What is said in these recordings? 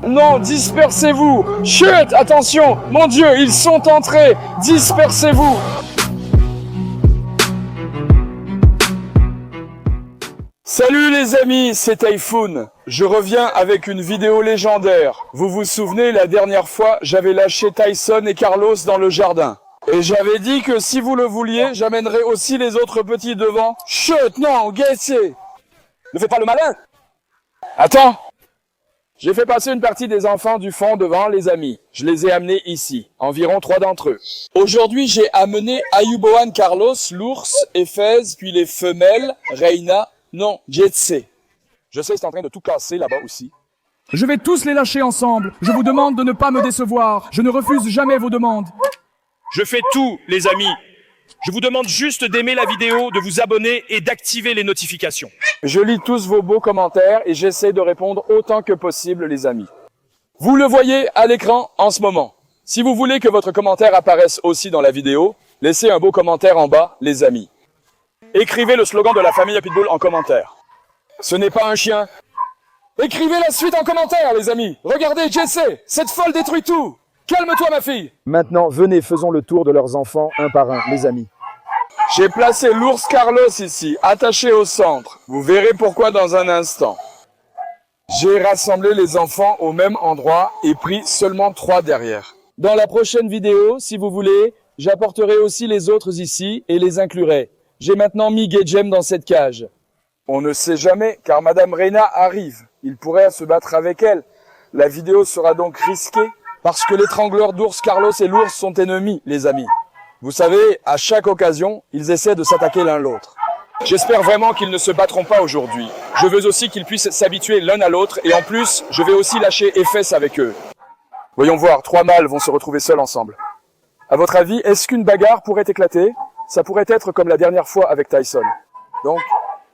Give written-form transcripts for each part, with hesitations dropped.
Non, dispersez-vous! Chut! Attention! Mon Dieu, ils sont entrés! Dispersez-vous! Salut les amis, c'est Typhoon. Je reviens avec une vidéo légendaire. Vous vous souvenez, la dernière fois, j'avais lâché Tyson et Carlos dans le jardin. Et j'avais dit que si vous le vouliez, j'amènerais aussi les autres petits devant. Chut! Non, Gacy! Ne fais pas le malin! Attends! J'ai fait passer une partie des enfants du fond devant les amis. Je les ai amenés ici, environ 3 d'entre eux. Aujourd'hui, j'ai amené Ayuboan, Carlos, l'ours, Éphèse, puis les femelles, Reina, non, Jetse. Je sais, c'est en train de tout casser là-bas aussi. Je vais tous les lâcher ensemble. Je vous demande de ne pas me décevoir. Je ne refuse jamais vos demandes. Je fais tout, les amis. Je vous demande juste d'aimer la vidéo, de vous abonner et d'activer les notifications. Je lis tous vos beaux commentaires et j'essaie de répondre autant que possible, les amis. Vous le voyez à l'écran en ce moment. Si vous voulez que votre commentaire apparaisse aussi dans la vidéo, laissez un beau commentaire en bas, les amis. Écrivez le slogan de la famille Pitbull en commentaire. Ce n'est pas un chien. Écrivez la suite en commentaire, les amis. Regardez, Jesse, cette folle détruit tout. Calme-toi, ma fille. Maintenant, venez, faisons le tour de leurs enfants, un par un, les amis. J'ai placé l'ours Carlos ici, attaché au centre. Vous verrez pourquoi dans un instant. J'ai rassemblé les enfants au même endroit et pris seulement 3 derrière. Dans la prochaine vidéo, si vous voulez, j'apporterai aussi les autres ici et les inclurai. J'ai maintenant mis Gedjem dans cette cage. On ne sait jamais, car Madame Reina arrive. Il pourrait se battre avec elle. La vidéo sera donc risquée, parce que l'étrangleur d'ours Carlos et l'ours sont ennemis, les amis. Vous savez, à chaque occasion, ils essaient de s'attaquer l'un l'autre. J'espère vraiment qu'ils ne se battront pas aujourd'hui. Je veux aussi qu'ils puissent s'habituer l'un à l'autre, et en plus, je vais aussi lâcher Éphèse avec eux. Voyons voir, 3 mâles vont se retrouver seuls ensemble. À votre avis, est-ce qu'une bagarre pourrait éclater? Ça pourrait être comme la dernière fois avec Tyson. Donc,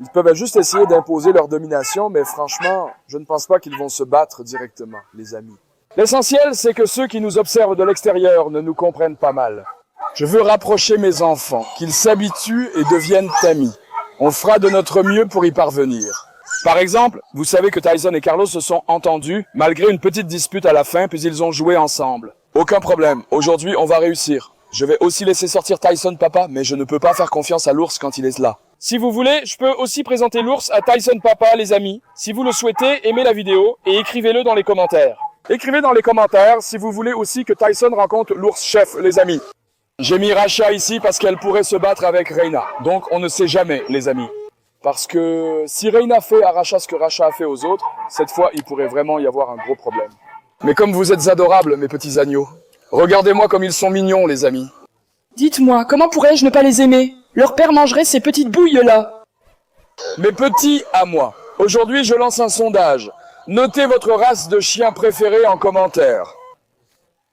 ils peuvent juste essayer d'imposer leur domination, mais franchement, je ne pense pas qu'ils vont se battre directement, les amis. L'essentiel, c'est que ceux qui nous observent de l'extérieur ne nous comprennent pas mal. Je veux rapprocher mes enfants, qu'ils s'habituent et deviennent amis. On fera de notre mieux pour y parvenir. Par exemple, vous savez que Tyson et Carlos se sont entendus, malgré une petite dispute à la fin, puis ils ont joué ensemble. Aucun problème, aujourd'hui on va réussir. Je vais aussi laisser sortir Tyson Papa, mais je ne peux pas faire confiance à l'ours quand il est là. Si vous voulez, je peux aussi présenter l'ours à Tyson Papa, les amis. Si vous le souhaitez, aimez la vidéo et écrivez-le dans les commentaires. Écrivez dans les commentaires si vous voulez aussi que Tyson rencontre l'ours chef, les amis. J'ai mis Racha ici parce qu'elle pourrait se battre avec Reina. Donc on ne sait jamais, les amis. Parce que si Reina fait à Racha ce que Racha a fait aux autres, cette fois il pourrait vraiment y avoir un gros problème. Mais comme vous êtes adorables, mes petits agneaux, regardez-moi comme ils sont mignons, les amis. Dites-moi, comment pourrais-je ne pas les aimer? Leur père mangerait ces petites bouilles-là. Mes petits à moi, aujourd'hui je lance un sondage. Notez votre race de chien préférée en commentaire.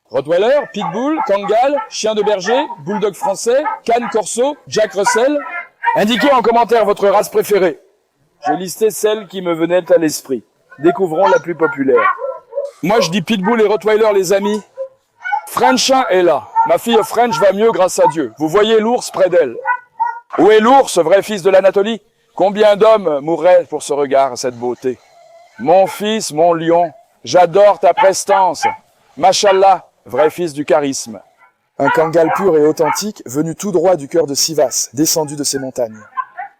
Rottweiler, Pitbull, Kangal, chien de berger, Bulldog français, Cane Corso, Jack Russell. Indiquez en commentaire votre race préférée. J'ai listé celles qui me venaient à l'esprit. Découvrons la plus populaire. Moi je dis Pitbull et Rottweiler, les amis. Frenchin est là. Ma fille French va mieux grâce à Dieu. Vous voyez l'ours près d'elle. Où est l'ours, vrai fils de l'Anatolie? Combien d'hommes mourraient pour ce regard, cette beauté? Mon fils, mon lion, j'adore ta prestance. Machallah, vrai fils du charisme. Un Kangal pur et authentique, venu tout droit du cœur de Sivas, descendu de ces montagnes.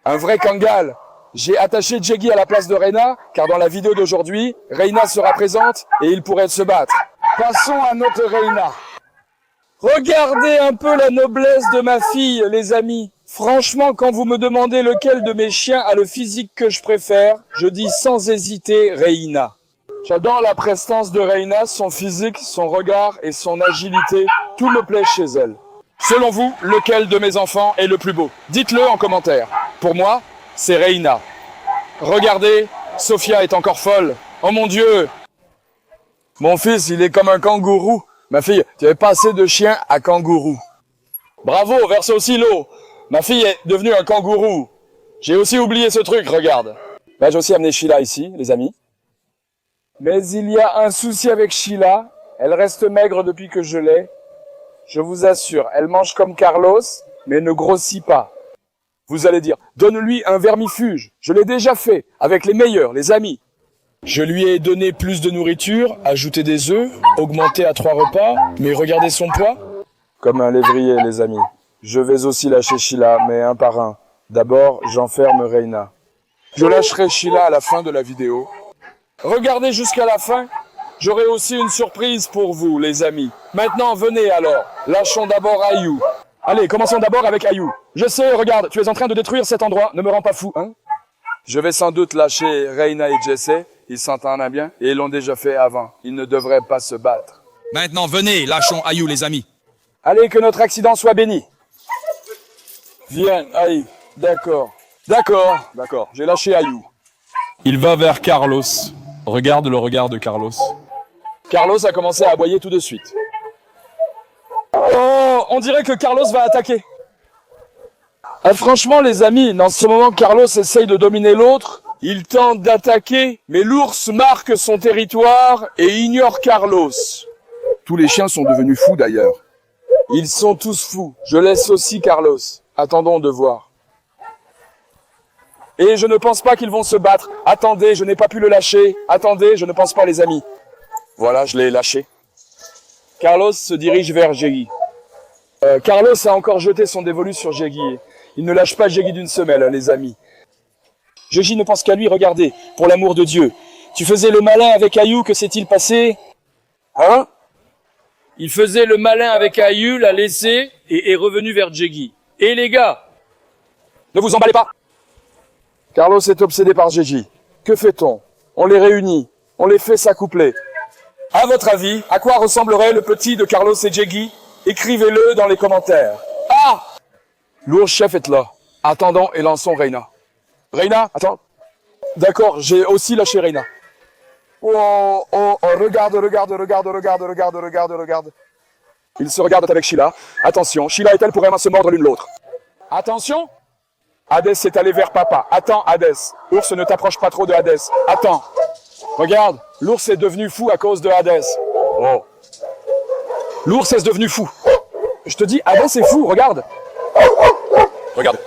Un vrai Kangal. J'ai attaché Jeggy à la place de Reina, car dans la vidéo d'aujourd'hui, Reina sera présente et ils pourraient se battre. Passons à notre Reina. Regardez un peu la noblesse de ma fille, les amis. Franchement, quand vous me demandez lequel de mes chiens a le physique que je préfère, je dis sans hésiter Reina. J'adore la prestance de Reina, son physique, son regard et son agilité. Tout me plaît chez elle. Selon vous, lequel de mes enfants est le plus beau? Dites-le en commentaire. Pour moi, c'est Reina. Regardez, Sophia est encore folle. Oh mon Dieu! Mon fils, il est comme un kangourou. Ma fille, tu avais pas assez de chiens à kangourou. Bravo, verse aussi l'eau. Ma fille est devenue un kangourou. J'ai aussi oublié ce truc, regarde. Bah, j'ai aussi amené Sheila ici, les amis. Mais il y a un souci avec Sheila. Elle reste maigre depuis que je l'ai. Je vous assure, elle mange comme Carlos, mais ne grossit pas. Vous allez dire, donne-lui un vermifuge. Je l'ai déjà fait, avec les meilleurs, les amis. Je lui ai donné plus de nourriture, ajouté des œufs, augmenté à 3 repas, mais regardez son poids. Comme un lévrier, les amis. Je vais aussi lâcher Sheila, mais un par un. D'abord, j'enferme Reina. Je lâcherai Sheila à la fin de la vidéo. Regardez jusqu'à la fin. J'aurai aussi une surprise pour vous, les amis. Maintenant, venez alors. Lâchons d'abord Ayou. Allez, commençons d'abord avec Ayou. Je sais, regarde, tu es en train de détruire cet endroit. Ne me rends pas fou, hein? Je vais sans doute lâcher Reina et Jesse. Ils s'entendent bien et ils l'ont déjà fait avant. Ils ne devraient pas se battre. Maintenant, venez, lâchons Ayou, les amis. Allez, que notre accident soit béni. Viens, Ayou. D'accord. D'accord. J'ai lâché Ayou. Il va vers Carlos. Regarde le regard de Carlos. Carlos a commencé à aboyer tout de suite. Oh, on dirait que Carlos va attaquer. Ah, franchement, les amis, dans ce moment, Carlos essaye de dominer l'autre. Il tente d'attaquer, mais l'ours marque son territoire et ignore Carlos. Tous les chiens sont devenus fous d'ailleurs. Ils sont tous fous. Je laisse aussi Carlos. Attendons de voir. Et je ne pense pas qu'ils vont se battre. Attendez, je n'ai pas pu le lâcher. Attendez, je ne pense pas, les amis. Voilà, je l'ai lâché. Carlos se dirige vers Jeggy. Carlos a encore jeté son dévolu sur Jeggy. Il ne lâche pas Jeggy d'une semelle, les amis. Jeggy ne pense qu'à lui, regardez, pour l'amour de Dieu. Tu faisais le malin avec Ayou, que s'est-il passé? Hein? Il faisait le malin avec Ayou, l'a laissé et est revenu vers Jeggy. Et les gars, ne vous emballez pas. Carlos est obsédé par Jeggy. Que fait-on? On les réunit, on les fait s'accoupler. À votre avis, à quoi ressemblerait le petit de Carlos et Jeggy? Écrivez-le dans les commentaires. Ah! L'ours chef est là. Attendons et lançons Reina. Reina, attends. D'accord, j'ai aussi lâché Reina. Oh, regarde. Ils se regardent avec Sheila. Attention, Sheila et elle pourraient se mordre l'une l'autre. Attention! Hadès est allé vers papa. Attends, Hadès. Ours, ne t'approche pas trop de Hadès. Attends. Regarde, l'ours est devenu fou à cause de Hadès. Oh. L'ours est devenu fou. Je te dis, Hadès est fou, regarde. Regarde.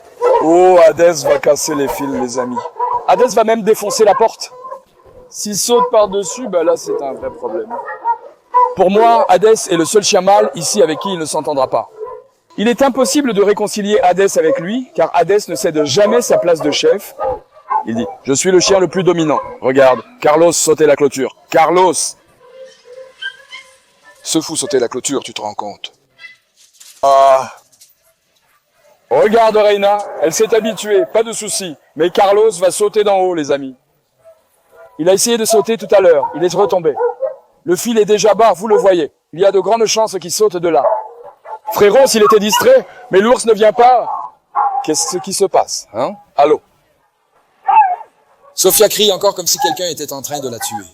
Oh, Hadès va casser les fils, les amis. Hadès va même défoncer la porte. S'il saute par-dessus, bah là, c'est un vrai problème. Pour moi, Hadès est le seul chien mâle ici avec qui il ne s'entendra pas. Il est impossible de réconcilier Hadès avec lui, car Hadès ne cède jamais sa place de chef. Il dit, je suis le chien le plus dominant. Regarde, Carlos sautait la clôture. Carlos! Ce fou sauter la clôture, tu te rends compte? Ah! Regarde Reina, elle s'est habituée, pas de souci. Mais Carlos va sauter d'en haut, les amis. Il a essayé de sauter tout à l'heure, il est retombé. Le fil est déjà bas, vous le voyez. Il y a de grandes chances qu'il saute de là. Frérot, s'il était distrait, mais l'ours ne vient pas. Qu'est-ce qui se passe, hein? Allô? Sophia crie encore comme si quelqu'un était en train de la tuer.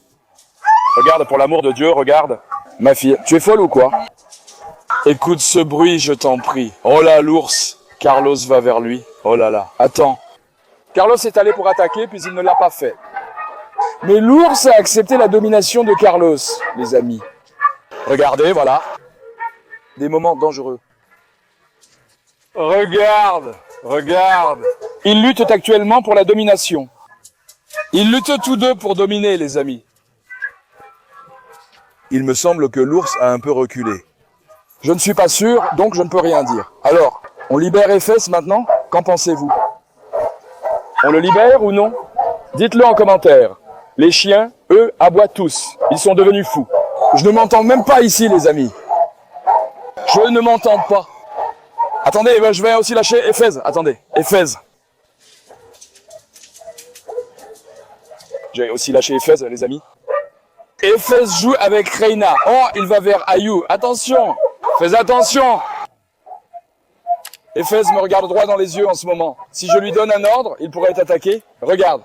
Regarde, pour l'amour de Dieu, regarde. Ma fille, tu es folle ou quoi? Écoute ce bruit, je t'en prie. Oh là, l'ours. Carlos va vers lui. Oh là là. Attends. Carlos est allé pour attaquer, puis il ne l'a pas fait. Mais l'ours a accepté la domination de Carlos, les amis. Regardez, voilà. Des moments dangereux. Regarde. Ils luttent actuellement pour la domination. Ils luttent tous deux pour dominer, les amis. Il me semble que l'ours a un peu reculé. Je ne suis pas sûr, donc je ne peux rien dire. Alors, on libère Éphèse maintenant? Qu'en pensez-vous? On le libère ou non? Dites-le en commentaire. Les chiens, eux, aboient tous. Ils sont devenus fous. Je ne m'entends même pas ici, les amis. Je ne m'entends pas. Attendez, je vais aussi lâcher Éphèse. Attendez, Éphèse. J'ai aussi lâché Éphèse, les amis. Éphèse joue avec Reina. Oh, il va vers Ayou. Attention. Fais attention. Éphèse me regarde droit dans les yeux en ce moment. Si je lui donne un ordre, il pourrait t'attaquer. Regarde.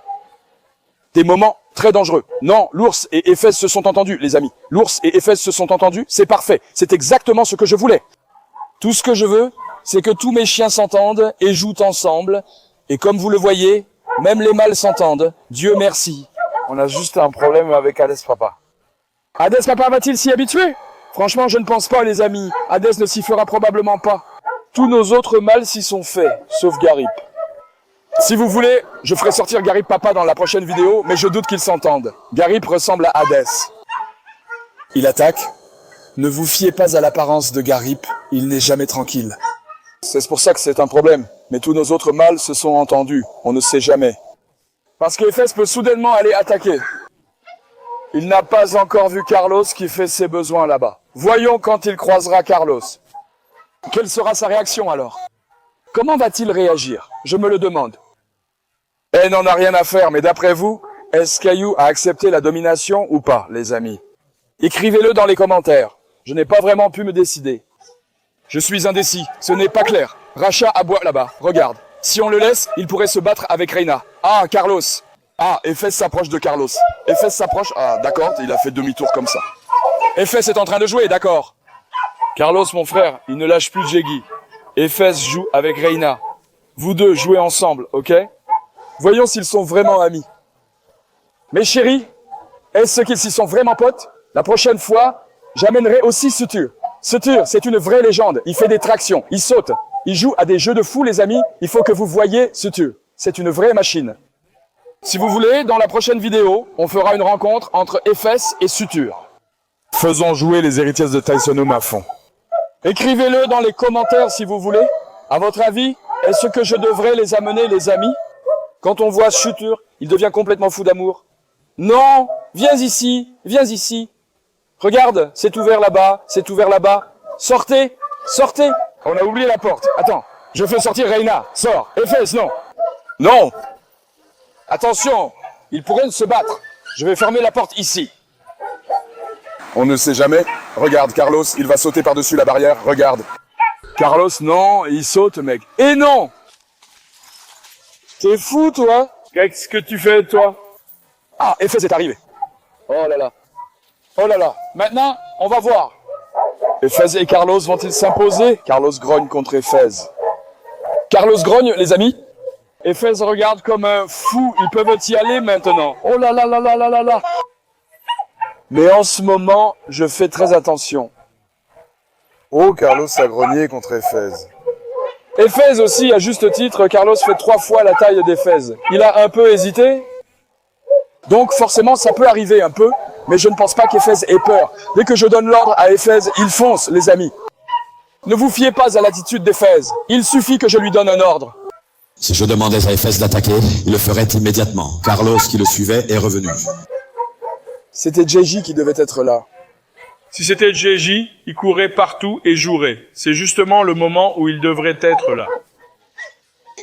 Des moments très dangereux. Non, l'ours et Éphèse se sont entendus, les amis. L'ours et Éphèse se sont entendus, c'est parfait. C'est exactement ce que je voulais. Tout ce que je veux, c'est que tous mes chiens s'entendent et jouent ensemble. Et comme vous le voyez, même les mâles s'entendent. Dieu merci. On a juste un problème avec Hadès Papa. Hadès Papa va-t-il s'y habituer? Franchement, je ne pense pas, les amis. Hadès ne s'y fera probablement pas. Tous nos autres mâles s'y sont faits, sauf Garip. Si vous voulez, je ferai sortir Garip Papa dans la prochaine vidéo, mais je doute qu'ils s'entendent. Garip ressemble à Hadès. Il attaque. Ne vous fiez pas à l'apparence de Garip, il n'est jamais tranquille. C'est pour ça que c'est un problème. Mais tous nos autres mâles se sont entendus, on ne sait jamais. Parce qu'Éphès peut soudainement aller attaquer. Il n'a pas encore vu Carlos qui fait ses besoins là-bas. Voyons quand il croisera Carlos. Quelle sera sa réaction alors? Comment va-t-il réagir? Je me le demande. Elle n'en a rien à faire, mais d'après vous, est-ce Caillou a accepté la domination ou pas, les amis? Écrivez-le dans les commentaires. Je n'ai pas vraiment pu me décider. Je suis indécis, ce n'est pas clair. Racha aboie là-bas, regarde. Si on le laisse, il pourrait se battre avec Reina. Ah, Carlos. Ah, Éphès s'approche de Carlos. Éphès s'approche. Ah, d'accord, il a fait demi-tour comme ça. Éphès est en train de jouer, d'accord. Carlos, mon frère, il ne lâche plus Jeggy. Éphès joue avec Reina. Vous deux jouez ensemble, ok? Voyons s'ils sont vraiment amis. Mes chéris, est-ce qu'ils s'y sont vraiment potes? La prochaine fois, j'amènerai aussi Sutur. Sutur, c'est une vraie légende. Il fait des tractions, il saute. Il joue à des jeux de fou, les amis. Il faut que vous voyiez Sutur. C'est une vraie machine. Si vous voulez, dans la prochaine vidéo, on fera une rencontre entre Éphès et Sutur. Faisons jouer les héritiers de Tysonome à fond. Écrivez-le dans les commentaires si vous voulez. À votre avis, est-ce que je devrais les amener, les amis? Quand on voit Sutur, il devient complètement fou d'amour. Non, viens ici, viens ici. Regarde, c'est ouvert là-bas, c'est ouvert là-bas. Sortez, sortez. On a oublié la porte. Attends, je fais sortir Reina. Sors. Éphès, non. Non. Attention, ils pourraient se battre. Je vais fermer la porte ici. On ne sait jamais. Regarde, Carlos, il va sauter par-dessus la barrière. Regarde. Carlos, non, il saute, mec. Et non. T'es fou, toi? Qu'est-ce que tu fais, toi? Ah, Éphès est arrivé. Oh là là. Oh là là. Maintenant, on va voir. Éphès et Carlos vont-ils s'imposer? Carlos grogne contre Éphès. Carlos grogne, les amis. Éphès regarde comme un fou. Ils peuvent y aller maintenant. Oh là là là là là là là. Mais en ce moment, je fais très attention. Oh, Carlos a grogné contre Éphès. Éphès aussi, à juste titre, Carlos fait 3 fois la taille d'Éphès. Il a un peu hésité. Donc forcément, ça peut arriver un peu. Mais je ne pense pas qu'Éphès ait peur. Dès que je donne l'ordre à Éphès, il fonce, les amis. Ne vous fiez pas à l'attitude d'Éphès. Il suffit que je lui donne un ordre. Si je demandais à Éphès d'attaquer, il le ferait immédiatement. Carlos, qui le suivait, est revenu. C'était JJ qui devait être là. Si c'était JJ, il courrait partout et jouerait. C'est justement le moment où il devrait être là.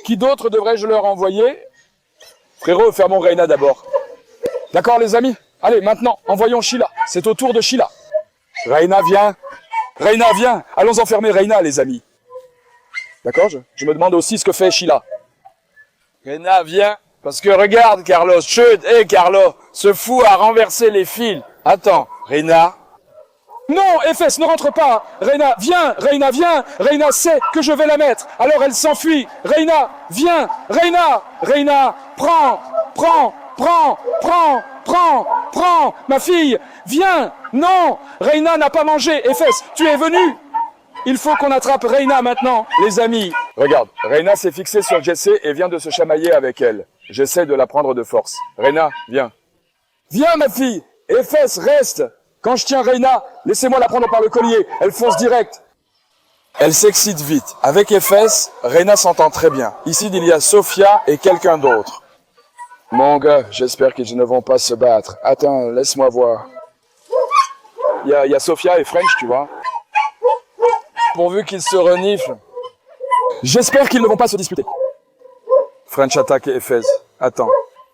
Qui d'autre devrais-je leur envoyer? Frérot, fermons Reina d'abord. D'accord, les amis? Allez, maintenant, envoyons Sheila. C'est au tour de Sheila. Reina, viens. Reina, viens. Allons enfermer Reina, les amis. D'accord, je me demande aussi ce que fait Sheila. Reina, viens. Parce que regarde, Carlos. Chut, hé, Carlos. Ce fou a renversé les fils. Attends, Reina. Non, Éphès, ne rentre pas. Reina, viens. Reina, viens. Reina sait que je vais la mettre. Alors elle s'enfuit. Reina, viens. Reina. Reina, prends. Prends, ma fille, viens. Non, Reina n'a pas mangé. Éphès, tu es venu. Il faut qu'on attrape Reina maintenant, les amis. Regarde, Reina s'est fixée sur Jessé et vient de se chamailler avec elle. J'essaie de la prendre de force. Reina, viens. Viens, ma fille. Éphès, reste. Quand je tiens Reina, laissez-moi la prendre par le collier. Elle fonce direct. Elle s'excite vite. Avec Éphès, Reina s'entend très bien. Ici, il y a Sophia et quelqu'un d'autre. Mon gars, j'espère qu'ils ne vont pas se battre. Attends, laisse-moi voir. Il y a Sophia et French, tu vois. Pourvu qu'ils se reniflent. J'espère qu'ils ne vont pas se disputer. French attaque Éphès. Attends.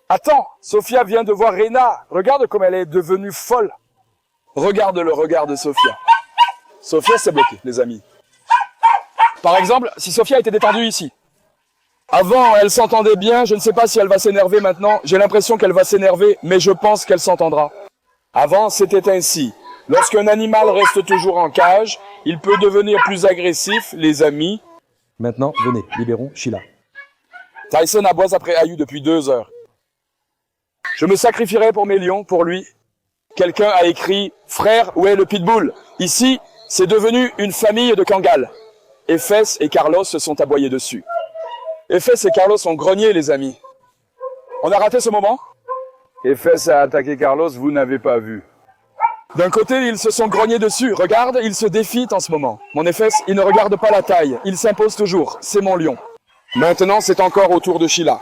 Attends, Sophia vient de voir Reina. Regarde comme elle est devenue folle. Regarde le regard de Sophia. Sophia s'est bloquée, les amis. Par exemple, si Sophia était détendue ici. Avant, elle s'entendait bien, je ne sais pas si elle va s'énerver maintenant. J'ai l'impression qu'elle va s'énerver, mais je pense qu'elle s'entendra. Avant, c'était ainsi. Lorsqu'un animal reste toujours en cage, il peut devenir plus agressif, les amis. Maintenant, venez, libérons Sheila. Tyson aboie après Ayu depuis 2 heures. Je me sacrifierai pour mes lions, pour lui. Quelqu'un a écrit « Frère, où est le pitbull ?» Ici, c'est devenu une famille de Kangal. Éphès et Carlos se sont aboyés dessus. Éphèse et Carlos ont grogné, les amis. On a raté ce moment? Éphèse a attaqué Carlos, vous n'avez pas vu. D'un côté, ils se sont grognés dessus. Regarde, ils se défient en ce moment. Mon Éphèse, il ne regarde pas la taille. Il s'impose toujours. C'est mon lion. Maintenant, c'est encore au tour de Sheila.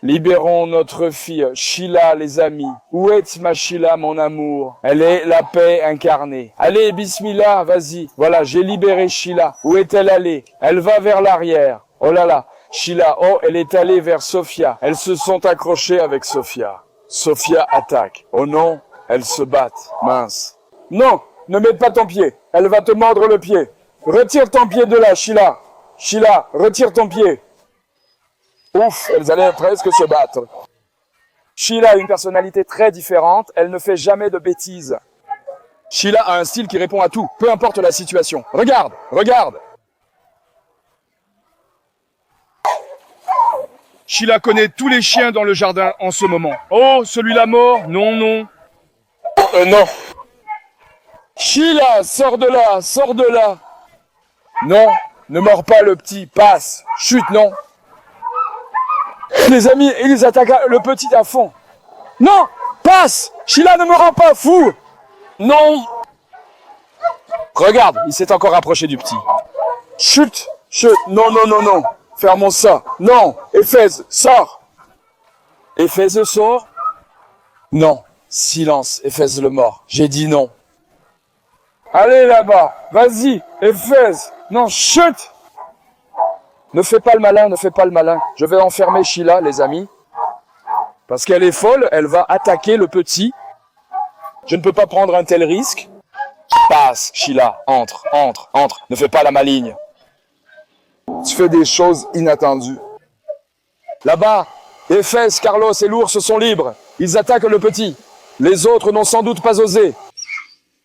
Libérons notre fille, Sheila, les amis. Où est ma Sheila, mon amour? Elle est la paix incarnée. Allez, bismillah, vas-y. Voilà, j'ai libéré Sheila. Où est-elle allée? Elle va vers l'arrière. Oh là là, Sheila, oh, elle est allée vers Sophia. Elles se sont accrochées avec Sophia. Sophia attaque. Oh non, elles se battent. Mince. Non, ne mets pas ton pied. Elle va te mordre le pied. Retire ton pied de là, Sheila. Sheila, retire ton pied. Ouf, elles allaient presque se battre. Sheila a une personnalité très différente, elle ne fait jamais de bêtises. Sheila a un style qui répond à tout, peu importe la situation. Regarde, regarde. Sheila connaît tous les chiens dans le jardin en ce moment. Oh, celui-là mort? Non, non. Non. Sheila, sors de là, sors de là. Non, ne mords pas le petit, passe. Chut, non. Les amis, ils attaquent le petit à fond. Non, passe. Sheila ne me rend pas fou. Non. Regarde, il s'est encore approché du petit. Chut, chut, non, non, non, non. Fermons ça. Non, Éphèse, sors. Éphèse sort. Non, silence, Éphèse le mort. J'ai dit non. Allez là-bas, vas-y, Éphèse. Non, chut. Ne fais pas le malin, ne fais pas le malin. Je vais enfermer Sheila, les amis. Parce qu'elle est folle, elle va attaquer le petit. Je ne peux pas prendre un tel risque. Passe, Sheila, entre, entre, entre. Ne fais pas la maligne. Tu fais des choses inattendues. Là-bas, Éphèse, Carlos et l'ours sont libres. Ils attaquent le petit. Les autres n'ont sans doute pas osé.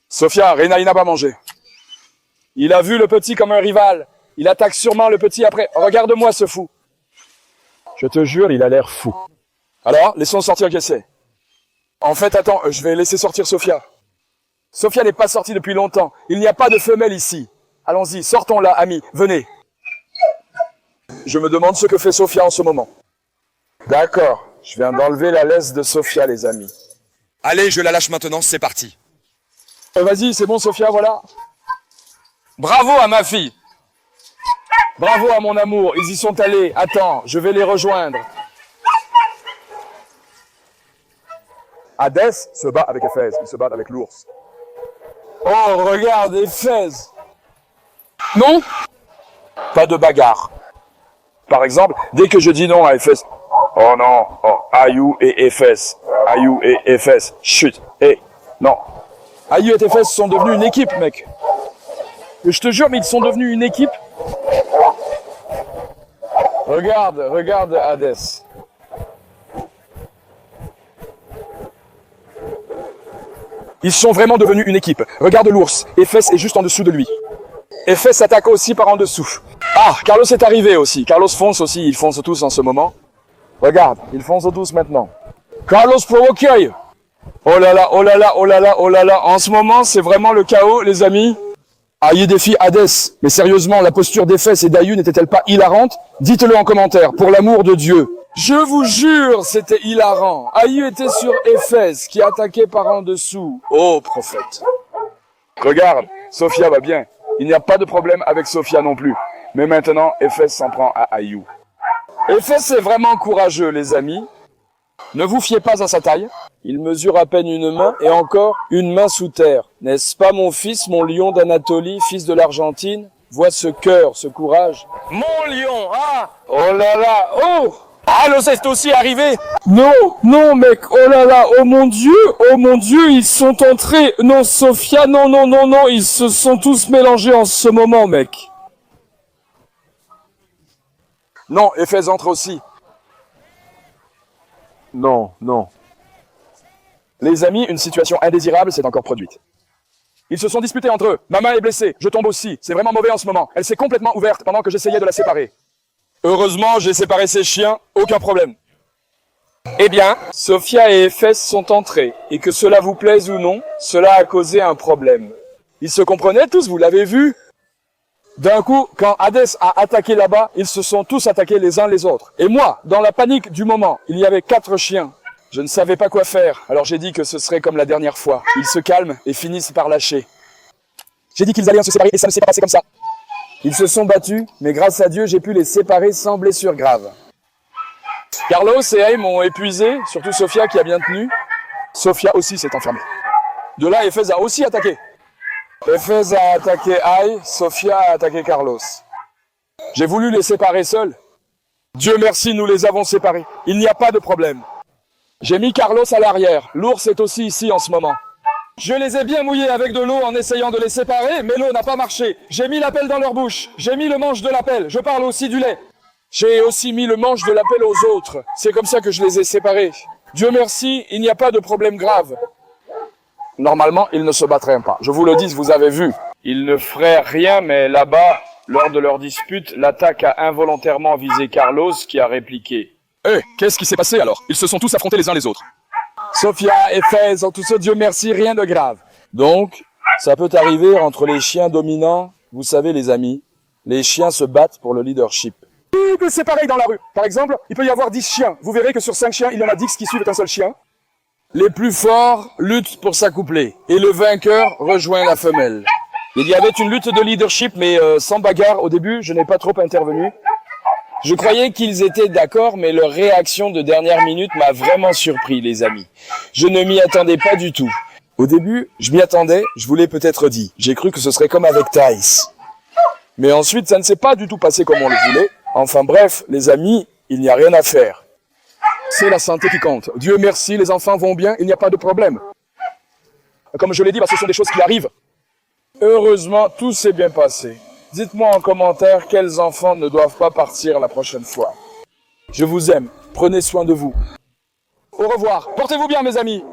Sophia, Renaï n'a pas mangé. Il a vu le petit comme un rival. Il attaque sûrement le petit après. Regarde-moi ce fou. Je te jure, il a l'air fou. Alors, laissons sortir Jessé. En fait, attends, je vais laisser sortir Sophia. Sophia n'est pas sortie depuis longtemps. Il n'y a pas de femelle ici. Allons-y, sortons-la, amis. Venez. Je me demande ce que fait Sophia en ce moment. D'accord, je viens d'enlever la laisse de Sophia, les amis. Allez, je la lâche maintenant, c'est parti. Vas-y, c'est bon, Sophia, voilà. Bravo à ma fille. Bravo à mon amour, ils y sont allés. Attends, je vais les rejoindre. Hadès se bat avec Éphèse, il se bat avec l'ours. Oh, regarde, Éphèse. Non, pas de bagarre. Par exemple, dès que je dis non à Éphèse, oh non, oh, Aïou et Éphèse, Aïou et Éphèse, chut, non. Aïou et Éphèse sont devenus une équipe, mec. Je te jure, mais ils sont devenus une équipe. Regarde, regarde Hadès. Ils sont vraiment devenus une équipe. Regarde l'ours, Éphèse est juste en dessous de lui. Éphèse s'attaque aussi par en dessous. Ah, Carlos est arrivé aussi. Carlos fonce aussi, ils foncent tous en ce moment. Regarde, ils foncent tous maintenant. Carlos provoque. Oh là là, oh là là, oh là là, oh là là. En ce moment, c'est vraiment le chaos, les amis. Aïe défie Hadès. Mais sérieusement, la posture d'Éphèse et d'Aïu n'était-elle pas hilarante? Dites-le en commentaire, pour l'amour de Dieu. Je vous jure, c'était hilarant. Aïu était sur Éphèse, qui attaquait par en dessous. Oh, prophète. Regarde, Sophia va bien. Il n'y a pas de problème avec Sophia non plus. Mais maintenant, Éphèse s'en prend à Aïu. Éphèse est vraiment courageux, les amis. Ne vous fiez pas à sa taille. Il mesure à peine une main, et encore une main sous terre. N'est-ce pas mon fils, mon lion d'Anatolie, fils de l'Argentine? Vois ce cœur, ce courage. Mon lion, ah! Oh là là, oh! Ah, le c'est aussi arrivé! Non, non, mec, oh là là, oh mon Dieu, ils sont entrés. Non, Sophia, non, non, non, non, ils se sont tous mélangés en ce moment, mec. Non, Éphèse entre aussi. Non, non. Les amis, une situation indésirable s'est encore produite. Ils se sont disputés entre eux. Ma main est blessée, je tombe aussi. C'est vraiment mauvais en ce moment. Elle s'est complètement ouverte pendant que j'essayais de la séparer. Heureusement, j'ai séparé ces chiens, aucun problème. Eh bien, Sophia et Éphèse sont entrés, et que cela vous plaise ou non, cela a causé un problème. Ils se comprenaient tous, vous l'avez vu? D'un coup, quand Hadès a attaqué là-bas, ils se sont tous attaqués les uns les autres. Et moi, dans la panique du moment, il y avait 4 chiens. Je ne savais pas quoi faire, alors j'ai dit que ce serait comme la dernière fois. Ils se calment et finissent par lâcher. J'ai dit qu'ils allaient se séparer et ça ne s'est pas passé comme ça. Ils se sont battus, mais grâce à Dieu, j'ai pu les séparer sans blessure grave. Carlos et Haïm m'ont épuisé, surtout Sofia qui a bien tenu. Sofia aussi s'est enfermée. De là, Éphèse a aussi attaqué. Éphèse a attaqué Haï, Sofia a attaqué Carlos. J'ai voulu les séparer seuls. Dieu merci, nous les avons séparés. Il n'y a pas de problème. J'ai mis Carlos à l'arrière. L'ours est aussi ici en ce moment. Je les ai bien mouillés avec de l'eau en essayant de les séparer, mais l'eau n'a pas marché. J'ai mis la pelle dans leur bouche. J'ai mis le manche de la pelle. Je parle aussi du lait. J'ai aussi mis le manche de la pelle aux autres. C'est comme ça que je les ai séparés. Dieu merci, il n'y a pas de problème grave. Normalement, ils ne se battraient pas. Je vous le dis, vous avez vu. Ils ne feraient rien, mais là-bas, lors de leur dispute, l'attaque a involontairement visé Carlos qui a répliqué. Qu'est-ce qui s'est passé alors? Ils se sont tous affrontés les uns les autres. Sofia, Éphèse, tout ça, Dieu merci, rien de grave. Donc, ça peut arriver entre les chiens dominants. Vous savez, les amis, les chiens se battent pour le leadership. C'est pareil dans la rue. Par exemple, il peut y avoir 10 chiens. Vous verrez que sur 5 chiens, il y en a 10 qui suivent un seul chien. Les plus forts luttent pour s'accoupler. Et le vainqueur rejoint la femelle. Il y avait une lutte de leadership, mais sans bagarre. Au début, je n'ai pas trop intervenu. Je croyais qu'ils étaient d'accord, mais leur réaction de dernière minute m'a vraiment surpris, les amis. Je ne m'y attendais pas du tout. Au début, je m'y attendais, je vous l'ai peut-être dit. J'ai cru que ce serait comme avec Thaïs. Mais ensuite, ça ne s'est pas du tout passé comme on le voulait. Enfin bref, les amis, il n'y a rien à faire. C'est la santé qui compte. Dieu merci, les enfants vont bien, il n'y a pas de problème. Comme je l'ai dit, ce sont des choses qui arrivent. Heureusement, tout s'est bien passé. Dites-moi en commentaire quels enfants ne doivent pas partir la prochaine fois. Je vous aime, prenez soin de vous. Au revoir, portez-vous bien mes amis.